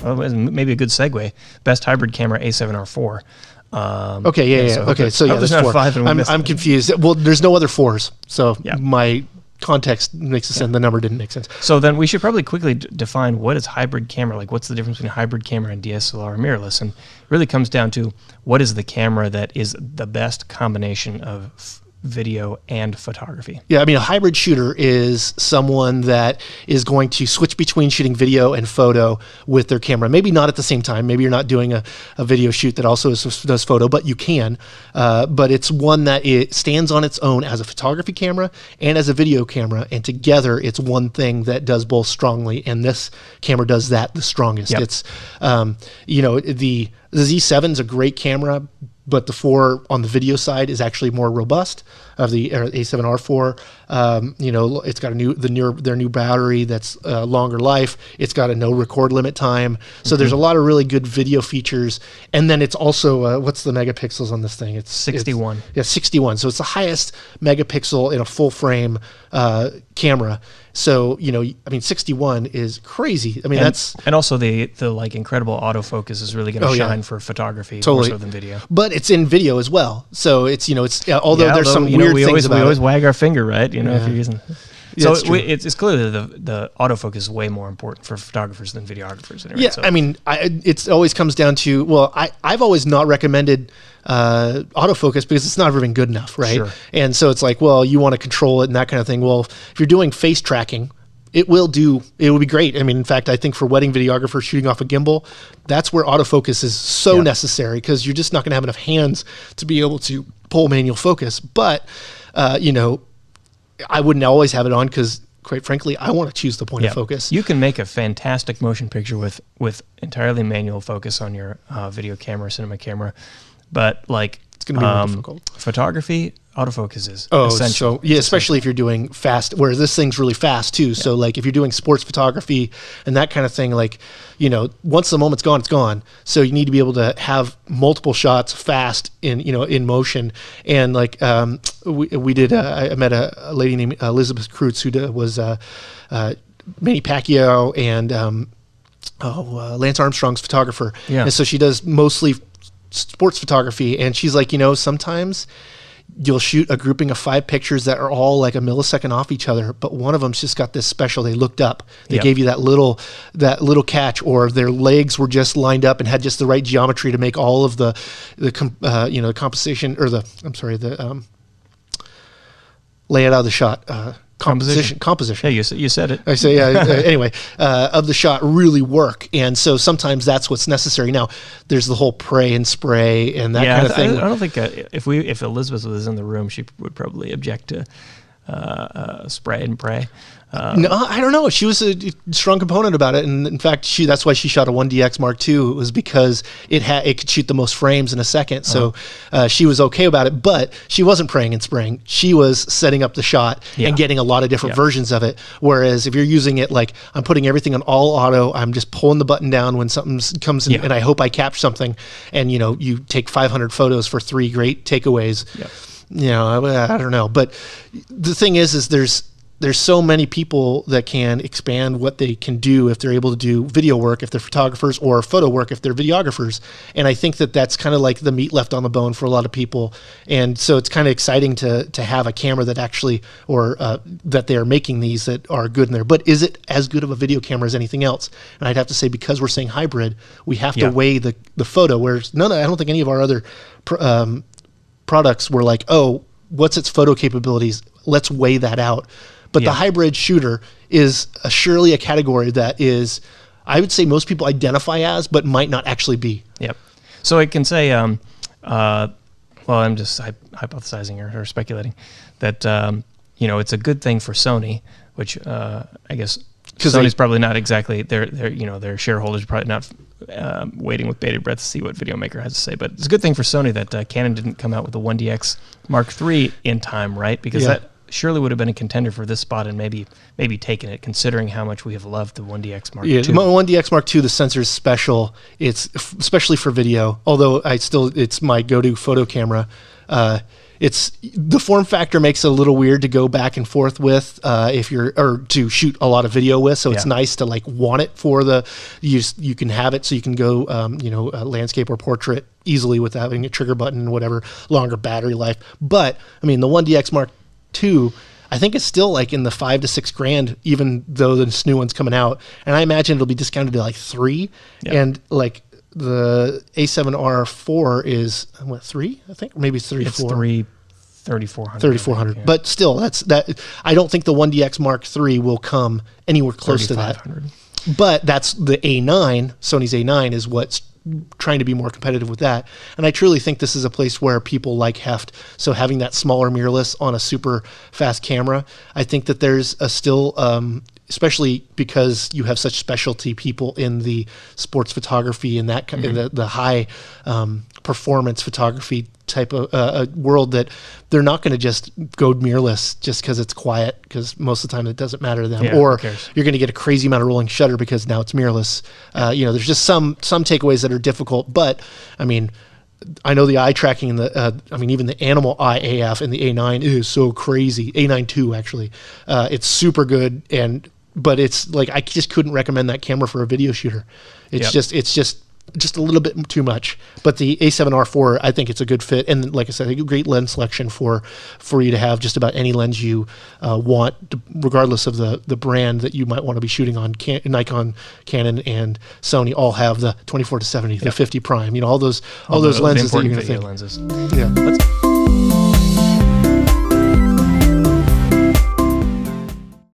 maybe a good segue. Best hybrid camera, A7R4. Okay, yeah. Okay, so yeah, there's not 4. five and I'm confused. Well, there's no other 4s, so yeah. my context makes sense. The number didn't make sense. So then we should probably quickly define what is hybrid camera. Like, what's the difference between hybrid camera and DSLR mirrorless? And it really comes down to what is the camera that is the best combination of video and photography. Yeah, I mean, a hybrid shooter is someone that is going to switch between shooting video and photo with their camera. Maybe not at the same time. Maybe you're not doing a video shoot that also does photo, but you can. But it's one that it stands on its own as a photography camera and as a video camera, and together it's one thing that does both strongly, and this camera does that the strongest. Yep. It's, you know, the Z7 is a great camera, but the 4 on the video side is actually more robust. Of the A7R4, you know, it's got their new battery that's longer life. It's got a no record limit time. So there's a lot of really good video features. And then it's also what's the megapixels on this thing? It's 61. Yeah, 61. So it's the highest megapixel in a full frame camera. So, you know, I mean, 61 is crazy. I mean, and also the like incredible autofocus is really going to shine for photography more so than video. But it's in video as well. So it's, you know, it's although there's some weird we things about we it. always wag our finger, right? You know, if you're using. So it's clearly the autofocus is way more important for photographers than videographers. Anyway, yeah, so. I mean, it always comes down to, well, I've always not recommended autofocus because it's not ever been good enough, right? Sure. And so it's like, well, you want to control it and that kind of thing. Well, if you're doing face tracking, it will be great. I mean, in fact, I think for wedding videographers shooting off a gimbal, that's where autofocus is so necessary, because you're just not going to have enough hands to be able to pull manual focus. But, you know, I wouldn't always have it on because, quite frankly, I want to choose the point of focus. You can make a fantastic motion picture with entirely manual focus on your video camera, cinema camera, but like it's going to be more difficult. Photography, autofocus is essential. So, yeah, especially if you're doing fast, whereas this thing's really fast too. Yeah. So like if you're doing sports photography and that kind of thing, like, you know, once the moment's gone, it's gone. So you need to be able to have multiple shots fast in motion. And like we did, I met a lady named Elizabeth Kreutz who was Manny Pacquiao and Lance Armstrong's photographer. Yeah. And so she does mostly sports photography, and she's like, you know, sometimes you'll shoot a grouping of 5 pictures that are all like a millisecond off each other, but one of them's just got this special. They looked up, they gave you that little catch, or their legs were just lined up and had just the right geometry to make all of the composition, or the layout of the shot. Composition. Yeah, you said it. I say, anyway, of the shot really work. And so sometimes that's what's necessary. Now, there's the whole pray and spray and that kind of thing. I don't think if Elizabeth was in the room, she would probably object to spray and pray. No, I don't know. She was a strong component about it, and in fact, that's why she shot a 1DX Mark II. It was because it could shoot the most frames in a second. So she was okay about it, but she wasn't praying and spraying. She was setting up the shot and getting a lot of different versions of it. Whereas if you're using it like, I'm putting everything on all auto, I'm just pulling the button down when something comes in, and I hope I capture something. And you take 500 photos for 3 great takeaways. You know, I don't know, but the thing is there's so many people that can expand what they can do if they're able to do video work, if they're photographers, or photo work if they're videographers. And I think that's kind of like the meat left on the bone for a lot of people. And so it's kind of exciting to have a camera that actually, or that they are making these that are good in there. But is it as good of a video camera as anything else? And I'd have to say, because we're saying hybrid, we have to weigh the photo, whereas I don't think any of our other products were like, oh, what's its photo capabilities? Let's weigh that out. But the hybrid shooter is surely a category that is, I would say, most people identify as, but might not actually be. Yep. So it can say, well, I'm just hypothesizing or speculating that, it's a good thing for Sony, which I guess Sony's probably not exactly, their shareholders are probably not waiting with bated breath to see what Videomaker has to say. But it's a good thing for Sony that Canon didn't come out with the 1DX Mark III in time, right? Because that surely would have been a contender for this spot, and maybe taken it, considering how much we have loved the 1DX Mark II. Yeah, the 1DX Mark II, the sensor is special. It's especially for video, although it's my go-to photo camera. it's the form factor makes it a little weird to go back and forth with if you're or to shoot a lot of video with. So it's nice to like want it for the you can have it so you can go landscape or portrait easily with having a trigger button and whatever, longer battery life. But I mean the 1DX Mark II, I think it's still like in the $5,000 to $6,000, even though this new one's coming out. And I imagine it'll be discounted to like $3,000. And like the A7R4 is what, 3? I think, or maybe it's 3,400. It's 3,400. 3,400. Yeah. But still, that. I don't think the 1DX Mark III will come anywhere close to that. But that's the A9. Sony's A9 is what's trying to be more competitive with that. And I truly think this is a place where people like heft. So having that smaller mirrorless on a super fast camera, I think that there's a still, especially because you have such specialty people in the sports photography and that kind of the high performance photography type of world, that they're not going to just go mirrorless just because it's quiet, because most of the time it doesn't matter to them. Or you're going to get a crazy amount of rolling shutter because now it's mirrorless. There's just some takeaways that are difficult. But I mean, I know the eye tracking and the even the animal eye AF in the A9 is so crazy. A9 II actually, it's super good, but it's like I just couldn't recommend that camera for a video shooter. It's just a little bit too much. But the A7R4, I think it's a good fit, and like I said, a great lens selection for you to have just about any lens you want, regardless of the brand that you might want to be shooting on. Nikon, Canon, and Sony all have the 24 to 70, the 50 prime. All those lenses that you're going to think. Lenses. Yeah.